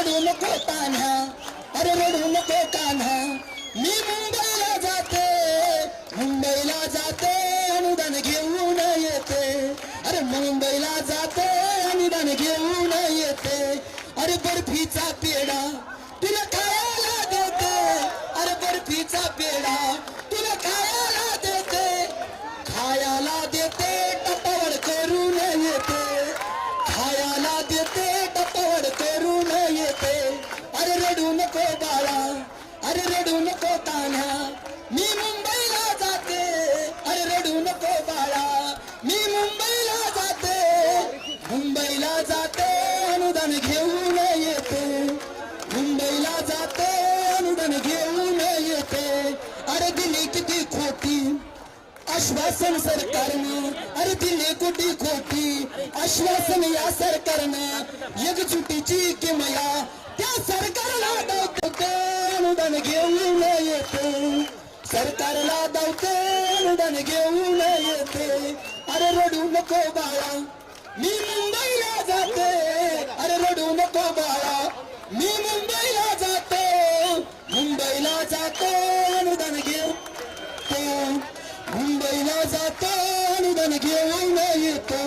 रडू नको कान्हा, अरे रडू नको कान्हा, मी मुंबईला जाते, मुंबईला जाते अनुदान घेऊन येते, अरे मुंबईला जाते अनुदान घेऊन येते, अरे बर्फीचा पेढा तुला खायला देते, अरे बर्फीचा पेढा तुला खायला देते, खायला देते टपावर करून येते, खायला देते टपावर करून येते, अरे रडू नको बाळा, अरे रडू नको कान्हा, मी मुंबईला जाते, अरे रडू नको बाळा, मी मुंबईला जाते, मुंबईला जाते अनुदान घेऊन येते, मुंबईला जाते अनुदान घेऊन येते, अरे दिली किती खोटी आश्वासन सरकारनं, अरे दिली कुठे खोटी आश्वासन या सरकारनं, एकजुटीची किमया त्या सरकारला दावते अनुदान घेऊन येते, सरकारला दावते अनुदान घेऊन येते, अरे रडू नको बाळा, मी मुंबईला जाते, अरे रडू नको बाळा, मी मुंबईला जाते, मुंबईला जाते अनुदान घेऊन, मुंबईला जातो अनुदान घेऊन येतो.